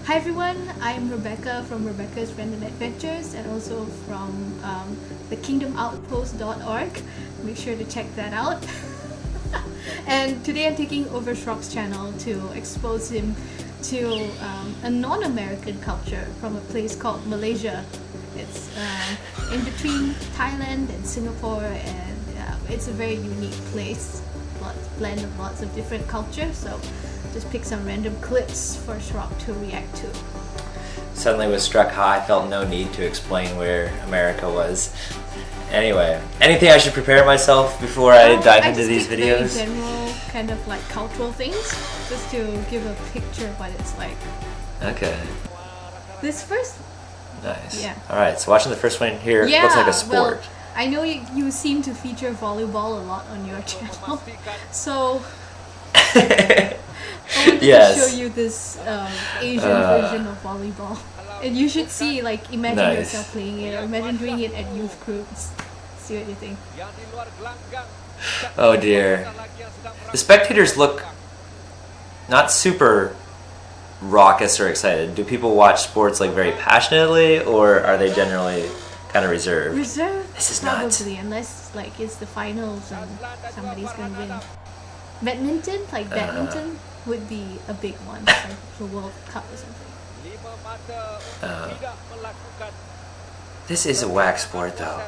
Hi everyone, I'm Rebekah from Rebekah's Random Adventures and also from thekingdomoutpost.org. Make sure to check that out. And today I'm taking over Shrok's channel to expose him to a non-American culture from a place called Malaysia. It's in between Thailand and Singapore, and it's a very unique place. Blend of lots of different cultures, so just pick some random clips for Shrok to react to. Suddenly was struck how I felt no need to explain where America was. Anyway, anything I should prepare myself before I dive into these videos? Very general kind of like cultural things, just to give a picture of what it's like. Okay. This first... Nice. Yeah. Alright, so watching the first one here, looks like a sport. Well, I know you seem to feature volleyball a lot on your channel, so I wanted to show you this Asian version of volleyball. And you should see, like, imagine yourself playing it, or imagine doing it at youth groups. See what you think. Oh dear. The spectators look not super raucous or excited. Do people watch sports like very passionately, or are they generally kind of reserved? Reserved? This is probably, nuts. Unless like it's the finals and somebody's gonna win. Badminton, like badminton, would be a big one, like the World Cup or something. This is a whack sport though.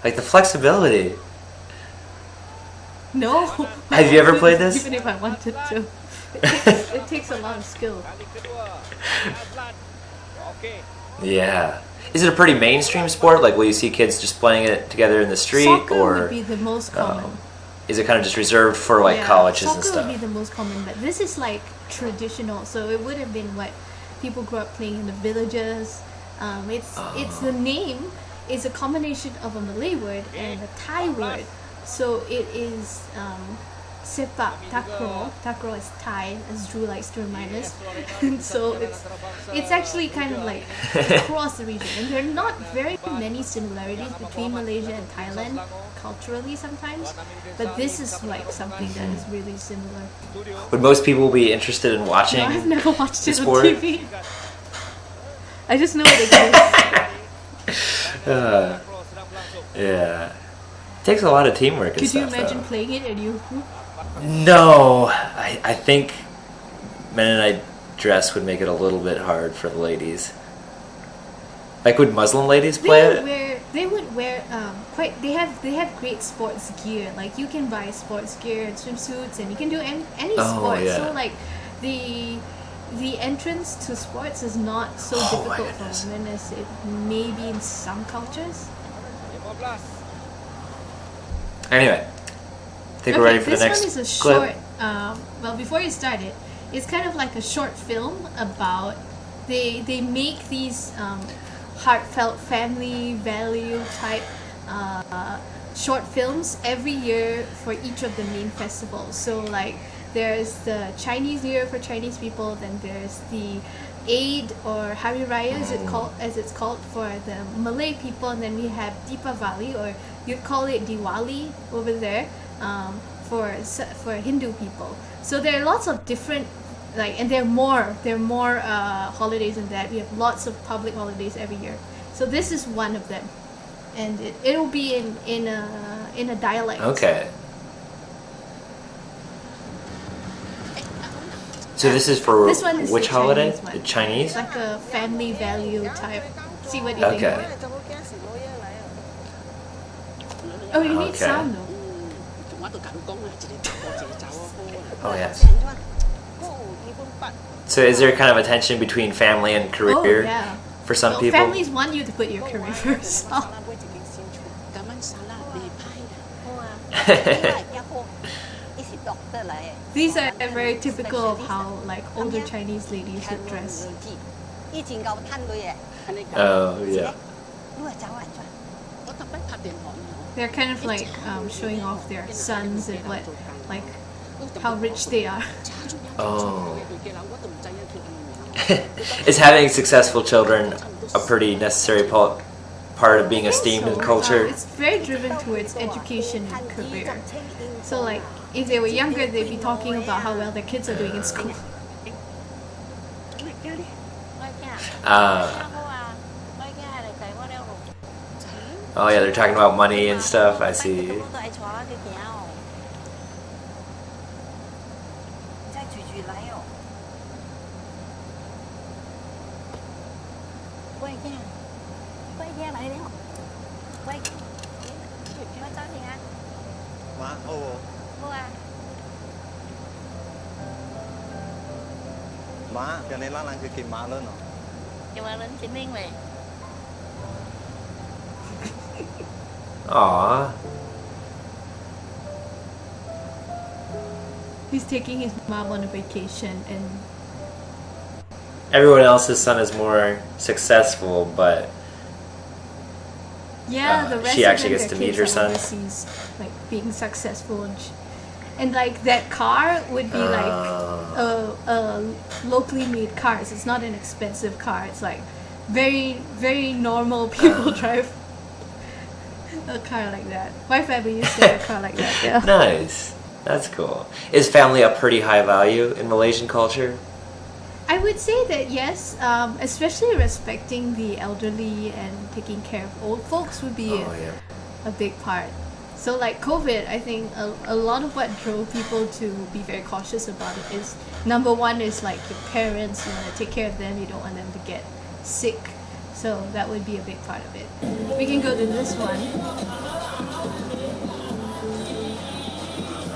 Like the flexibility. No. Have you ever played this? Even if I wanted to. It takes a lot of skill. Yeah. Is it a pretty mainstream sport? Like, will you see kids just playing it together in the street? Soccer or would be the most common. Is it kind of just reserved for like colleges and stuff? Soccer would be the most common, but this is like traditional, so it would have been what people grew up playing in the villages. It's the name is a combination of a Malay word and a Thai word, so it is sepak takraw. Takraw is Thai, as Drew likes to remind us. And so it's actually kind of like across the region, and there are not very many similarities between Malaysia and Thailand culturally sometimes, but this is like something that is really similar. Would most people be interested in watching? No, I've never watched it on sport? TV. I just know it exists. Yeah. It takes a lot of teamwork and Could stuff. you imagine though. playing it at youth group? No, I think Mennonite dress would make it a little bit hard for the ladies. Like, would Muslim ladies play it? They would wear they have great sports gear. Like, you can buy sports gear and swimsuits, and you can do any sport. Yeah. So like the entrance to sports is not so difficult for women as it may be in some cultures. Anyway, I think we're ready for the next This one is a clip. short, well, before you start it, it's kind of like a short film about, they make these heartfelt family value type short films every year for each of the main festivals. So like, there's the Chinese New Year for Chinese people, then there's the Eid or Hari Raya as it's called for the Malay people, and then we have Deepavali, or you'd call it Diwali over there, for Hindu people. So there are lots of different, like, and there are more holidays than that. We have lots of public holidays every year. So this is one of them, and it'll be in a dialect. Okay. So this is for which holiday? The Chinese? It's like a family value type. See what you think of it. Oh, you need sound though. Oh yes. So is there kind of a tension between family and career for some people? Families want you to put your career first. These are very typical of how like older Chinese ladies would dress. Oh yeah. They're kind of like showing off their sons and how rich they are. Oh. Is having successful children a pretty necessary part of being esteemed in culture? It's very driven towards education and career. So like, if they were younger, they'd be talking about how well their kids are doing in school. Oh yeah, they're talking about money and stuff. I see. Má, cho nên lá lan cứ kìm má lớn rồi. Aw. He's taking his mom on a vacation, and Everyone else's son is more successful, but yeah, the rest she of actually them, gets their to meet kids her are son. overseas, like being successful, and like that car would be like a locally made car. So it's not an expensive car. It's like very normal people drive a car like that. My family used to have a car like that. Yeah. Nice. That's cool. Is family a pretty high value in Malaysian culture? I would say that yes, especially respecting the elderly and taking care of old folks would be a big part. So like COVID, I think a lot of what drove people to be very cautious about it is, number one is like your parents, you want to take care of them, you don't want them to get sick. So that would be a big part of it. We can go to this one.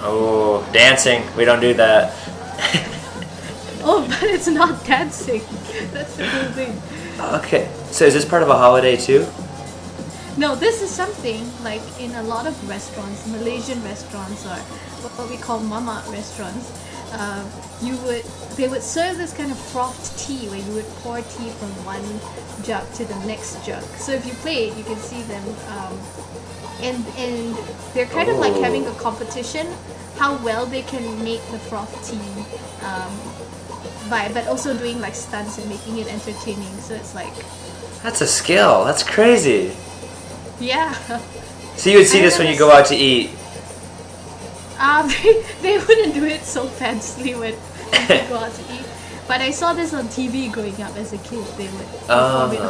Oh, dancing. We don't do that. Oh, but it's not dancing. That's the cool thing. Okay. So is this part of a holiday too? No, this is something like in a lot of restaurants, Malaysian restaurants or what we call mama restaurants. They would serve this kind of frothed tea where you would pour tea from one jug to the next jug. So if you play it, you can see them, and they're kind of like having a competition how well they can make the frothed tea, but also doing like stunts and making it entertaining. So it's like, That's a skill. That's crazy. yeah. So you would see this when you go out to eat. They wouldn't do it so fancily when they go out to eat. But I saw this on TV growing up as a kid. They would perform it.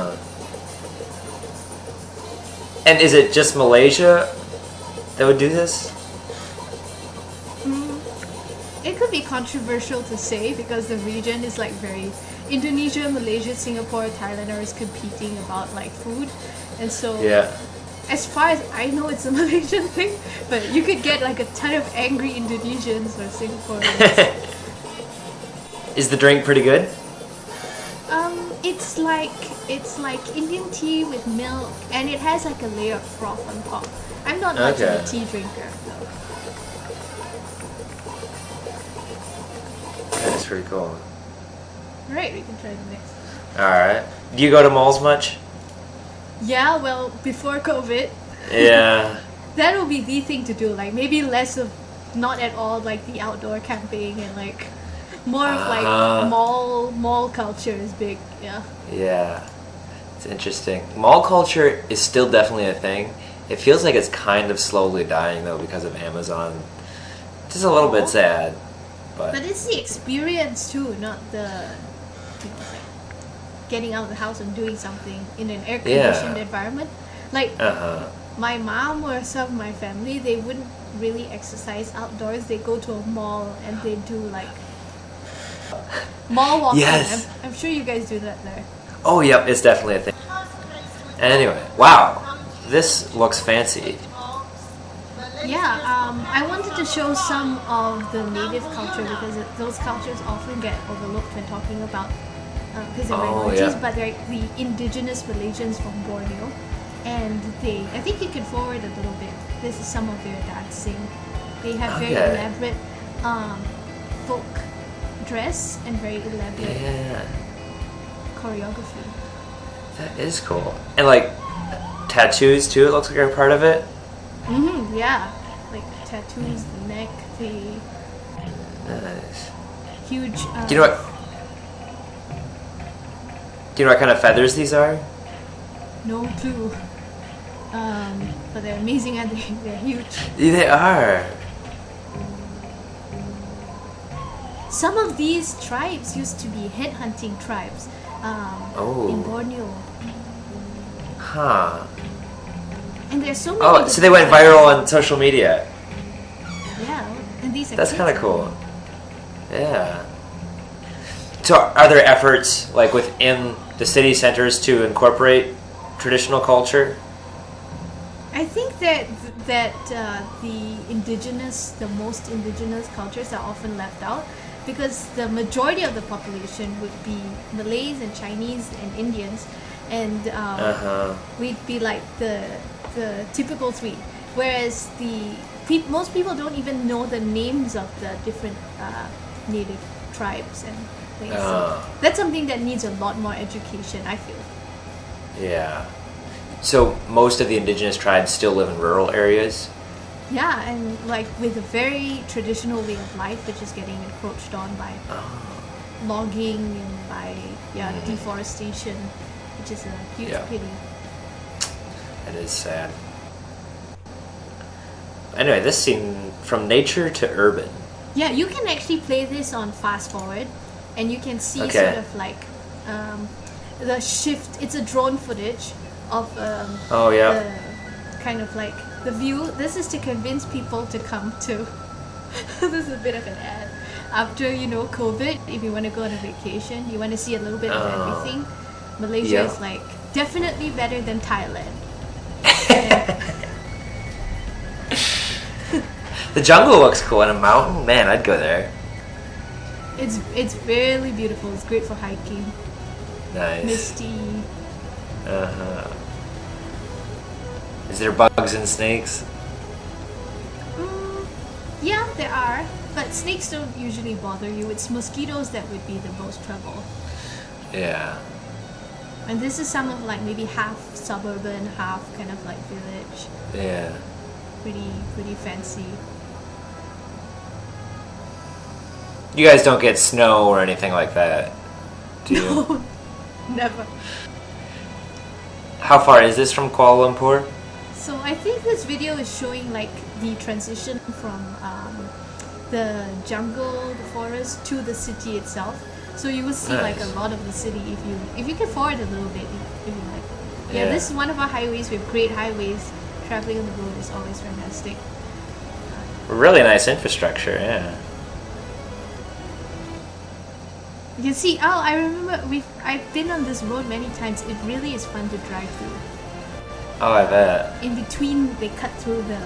And is it just Malaysia that would do this? It could be controversial to say because the region is like very Indonesia, Malaysia, Singapore, Thailand are always competing about like food, and so as far as I know, it's a Malaysian thing. But you could get like a ton of angry Indonesians or Singaporeans. Is the drink pretty good? It's like Indian tea with milk, and it has like a layer of froth on top. I'm not much of a tea drinker, though. That's pretty cool. Right, we can try the next. Alright. Do you go to malls much? Yeah, well, before COVID. Yeah. That would be the thing to do. Like maybe less of, not at all like the outdoor camping and like more of like mall culture is big. Yeah. Yeah. It's interesting. Mall culture is still definitely a thing. It feels like it's kind of slowly dying though because of Amazon. Just a little bit sad. But it's the experience too, not the like getting out of the house and doing something in an air-conditioned environment. Like my mom or some of my family, they wouldn't really exercise outdoors. They go to a mall and they do like mall walking. Yes. I'm sure you guys do that there. oh, yep, it's definitely a thing. Anyway, wow, this looks fancy. Yeah, I wanted to show some of the native culture because those cultures often get overlooked when talking about because they're minorities, but they're the indigenous Malaysians from Borneo, and I think you can forward a little bit. This is some of their dancing. They have very elaborate folk dress and very elaborate choreography. That is cool. And like tattoos too, it looks like are part of it. Yeah, like tattoos, the neck, the Nice. huge. Do you know what kind of feathers these are? No clue. But they're amazing and they're huge. Yeah, they are. Some of these tribes used to be headhunting tribes. in Borneo. Huh. And there's so many. Oh, so they went viral on social media. Yeah, and these are That's kids. kind of cool. Yeah. So are there efforts like within the city centers to incorporate traditional culture? I think that the most indigenous cultures are often left out because the majority of the population would be Malays and Chinese and Indians, and we'd be like the typical three. Whereas most people don't even know the names of the different native tribes and things. So that's something that needs a lot more education, I feel. Yeah. So most of the indigenous tribes still live in rural areas? Yeah, and like with a very traditional way of life, which is getting encroached on by logging and by deforestation, which is a huge pity. It is sad. Anyway, this scene from nature to urban. Yeah, you can actually play this on fast forward, and you can see Okay. sort of like the shift. It's a drone footage of the kind of like the view. This is to convince people to come to. This is a bit of an ad. After COVID, if you want to go on a vacation, you want to see a little bit of everything. Malaysia is like definitely better than Thailand. The jungle looks cool, and a mountain. Man, I'd go there. It's really beautiful. It's great for hiking. Nice. Misty. Is there bugs and snakes? Yeah, there are, but snakes don't usually bother you. It's mosquitoes that would be the most trouble. Yeah. And this is some of like maybe half suburban, half kind of like village. Yeah. Pretty fancy. You guys don't get snow or anything like that, do you? No, never. How far is this from Kuala Lumpur? So I think this video is showing like the transition from the jungle, the forest, to the city itself. So you will see like a lot of the city if you can forward a little bit. If you like. Yeah, this is one of our highways. We have great highways. Traveling on the road is always fantastic. Really nice infrastructure, yeah. You can see. Oh, I remember I've been on this road many times. It really is fun to drive through. Oh, I bet. In between, they cut through the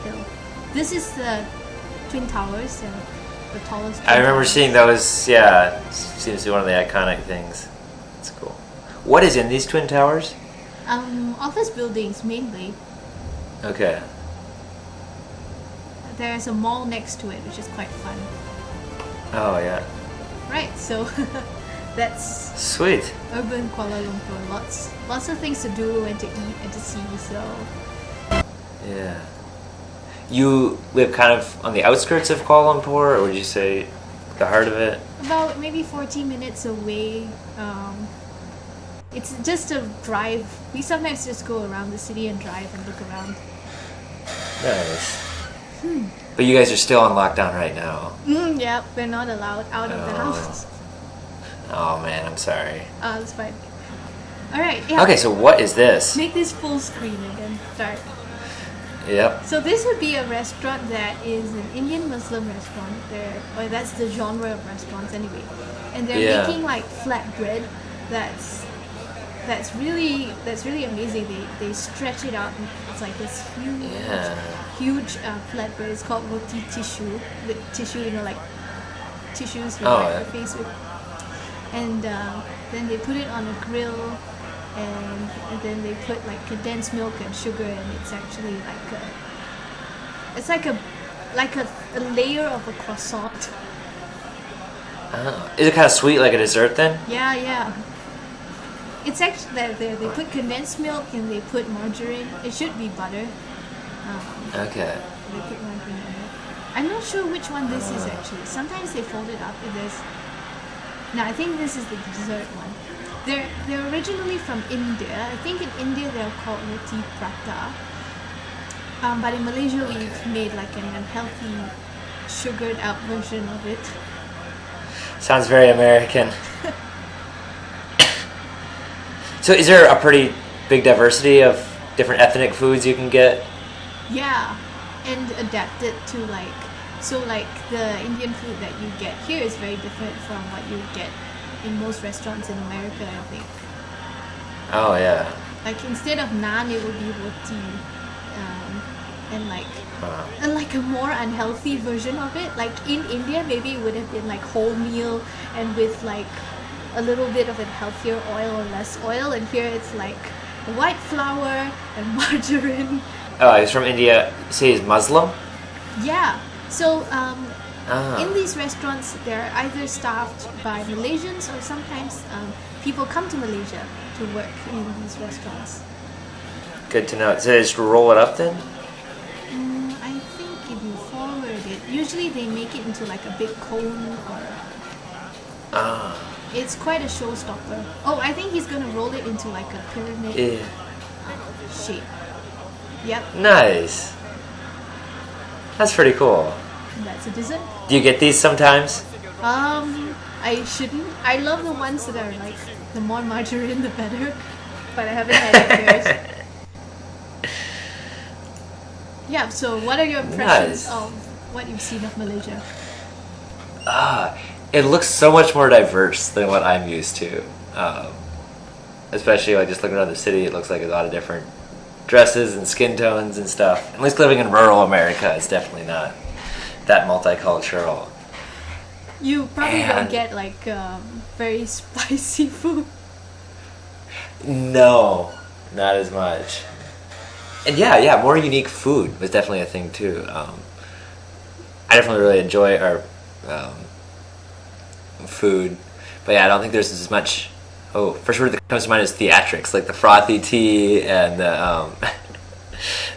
hill. This is the Twin Towers, the tallest. I remember seeing those. Yeah, seems to be one of the iconic things. That's cool. What is in these Twin Towers? Office buildings mainly. Okay. There's a mall next to it, which is quite fun. Oh yeah. Right, so that's Sweet. urban Kuala Lumpur. Lots of things to do and to eat and to see. So Yeah. You live kind of on the outskirts of Kuala Lumpur, or would you say the heart of it? about maybe 40 minutes away. It's just a drive. We sometimes just go around the city and drive and look around. Nice. But you guys are still on lockdown right now. Yeah, we're not allowed out of the house. Oh man, I'm sorry. It's fine. Alright, yeah. Okay, so what is this? Make this full screen and then start. Yep. So this would be a restaurant that is an Indian Muslim restaurant. Or that's the genre of restaurants anyway. And they're making like flatbread that's really amazing. They stretch it out and it's like this huge flatbread. It's called roti tissue. With tissue, like tissues you wipe your face with. And then they put it on a grill, and then they put like condensed milk and sugar, and it's actually like a layer of a croissant. Is it kind of sweet like a dessert then? Yeah. It's actually they put condensed milk and they put margarine. It should be butter. Okay. They put margarine on it. I'm not sure which one this is actually. Sometimes they fold it up in this. No, I think this is the dessert one. They're originally from India. I think in India they're called roti prata. But in Malaysia we've made like an unhealthy, sugared out version of it. Sounds very American. So is there a pretty big diversity of different ethnic foods you can get? Yeah, and adapted to like the Indian food that you get here is very different from what you get in most restaurants in America, I think. Oh yeah. Like instead of naan, it would be roti, and like a more unhealthy version of it. Like in India, maybe it would have been like wholemeal and with like a little bit of a healthier oil or less oil, and here it's like white flour and margarine. Oh, he's from India. You say he's Muslim? Yeah. So in these restaurants, they're either staffed by Malaysians or sometimes people come to Malaysia to work in these restaurants. Good to know. So they just roll it up then? I think if you forward it, usually they make it into like a big cone or. It's quite a showstopper. Oh, I think he's gonna roll it into like a pyramid shape. Yep. Nice. That's pretty cool. That's a dessert. Do you get these sometimes? I shouldn't. I love the ones that are like the more margarine, the better. But I haven't had it here. Yeah. So, what are your impressions of what you've seen of Malaysia? It looks so much more diverse than what I'm used to. Especially like just looking around the city, it looks like a lot of different dresses and skin tones and stuff. At least living in rural America, it's definitely not that multicultural. You probably don't get like very spicy food. No, not as much. And yeah, more unique food was definitely a thing too. I definitely really enjoy our food, but yeah, I don't think there's as much. Oh, first word that comes to mind is theatrics, like the frothy tea and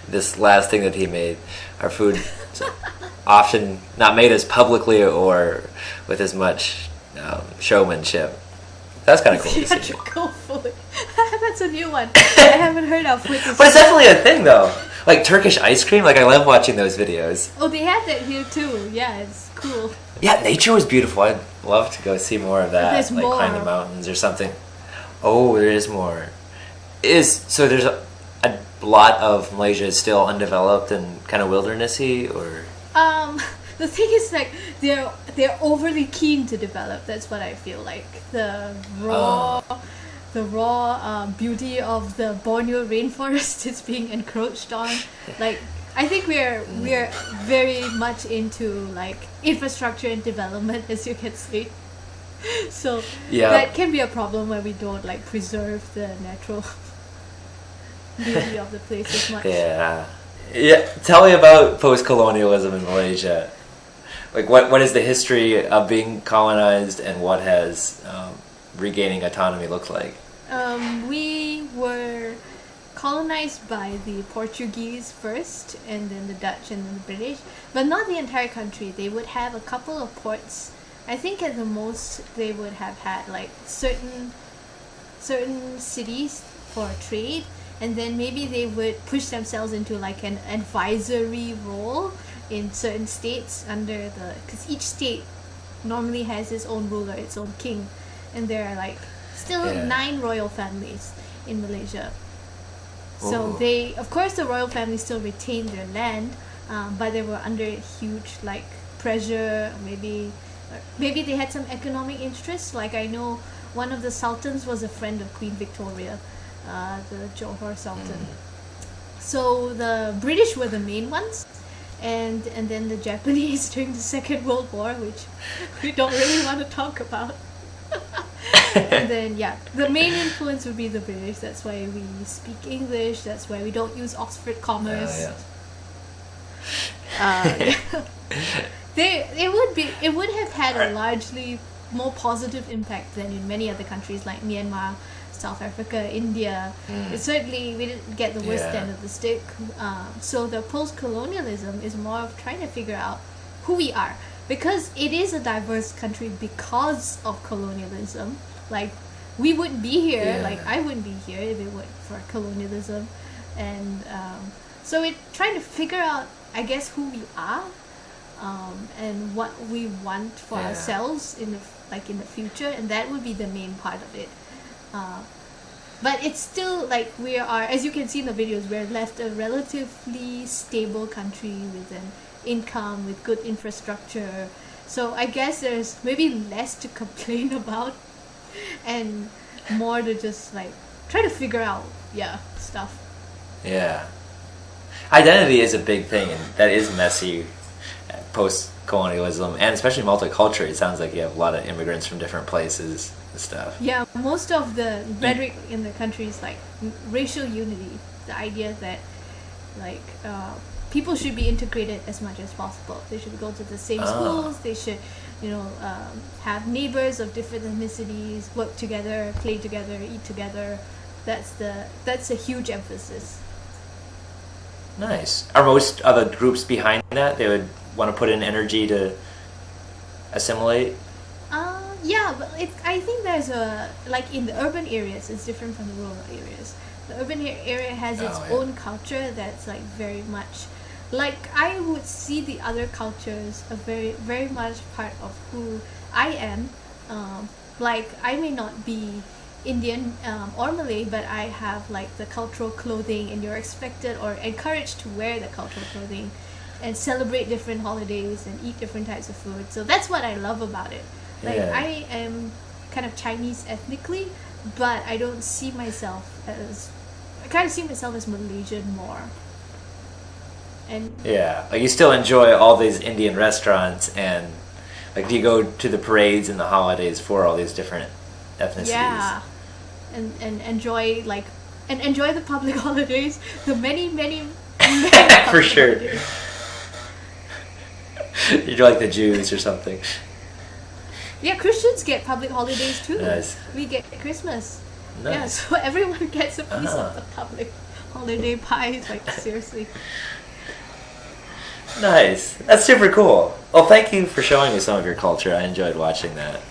this last thing that he made. Our food is often not made as publicly or with as much showmanship. That's kind of cool to see. Theatrical food. That's a new one. I haven't heard of. But it's definitely a thing, though. Like Turkish ice cream. Like I love watching those videos. Oh, they have that here too. Yeah, it's cool. Yeah, nature was beautiful. I'd love to go see more of that. There's like more. climb the mountains or something. Oh, there is more. So there's a lot of Malaysia is still undeveloped and kind of wildernessy, or The thing is, like, they're overly keen to develop. That's what I feel like. The raw beauty of the Borneo rainforest is being encroached on. Like, I think we're very much into like infrastructure and development, as you can see. So that can be a problem when we don't like preserve the natural beauty of the place as much. Yeah. Tell me about post-colonialism in Malaysia. Like, what is the history of being colonized, and what has regaining autonomy looked like? We were colonized by the Portuguese first, and then the Dutch, and then the British, but not the entire country. They would have a couple of ports. I think at the most they would have had like certain cities for trade, and then maybe they would push themselves into like an advisory role in certain states because each state normally has its own ruler, its own king, and there are like still 9 royal families in Malaysia. So they, of course, the royal family still retained their land, but they were under huge like pressure. Maybe they had some economic interests. Like I know one of the sultans was a friend of Queen Victoria, the Johor Sultan. So the British were the main ones, and then the Japanese during the Second World War, which we don't really want to talk about. And then the main influence would be the British. That's why we speak English. That's why we don't use Oxford commas. It would have had a largely more positive impact than in many other countries like Myanmar, South Africa, India. Certainly we didn't get the worst end of the stick. So the post-colonialism is more of trying to figure out who we are, because it is a diverse country because of colonialism. Like we wouldn't be here, like I wouldn't be here if it weren't for colonialism. And so we're trying to figure out, I guess, who we are, and what we want for ourselves in the future, and that would be the main part of it. but it's still like we are, as you can see in the videos, we're left a relatively stable country with an income, with good infrastructure. So I guess there's maybe less to complain about and more to just like try to figure out stuff. Yeah. Identity is a big thing, and that is messy post-colonialism, and especially multicultural. It sounds like you have a lot of immigrants from different places and stuff. Yeah, most of the rhetoric in the country is like racial unity, the idea that like people should be integrated as much as possible. They should go to the same schools. They should, have neighbors of different ethnicities, work together, play together, eat together. That's a huge emphasis. Nice. Are most other groups behind that? They would want to put in energy to assimilate? Yeah, but I think there's like in the urban areas, it's different from the rural areas. The urban area has its own culture that's like very much, like I would see the other cultures are very, very much part of who I am. Like I may not be Indian or Malay, but I have like the cultural clothing, and you're expected or encouraged to wear the cultural clothing and celebrate different holidays and eat different types of food. So that's what I love about it. Like I am kind of Chinese ethnically, but I don't see myself as, I kind of see myself as Malaysian more. And like you still enjoy all these Indian restaurants, and like do you go to the parades and the holidays for all these different ethnicities? Yeah, and enjoy the public holidays, the many for sure. holidays. You're like the Jews or something. Yeah, Christians get public holidays too. Nice. We get Christmas. Nice. Yeah, so everyone gets a piece of the public holiday pie. Like seriously. Nice. That's super cool. Well, thank you for showing me some of your culture. I enjoyed watching that.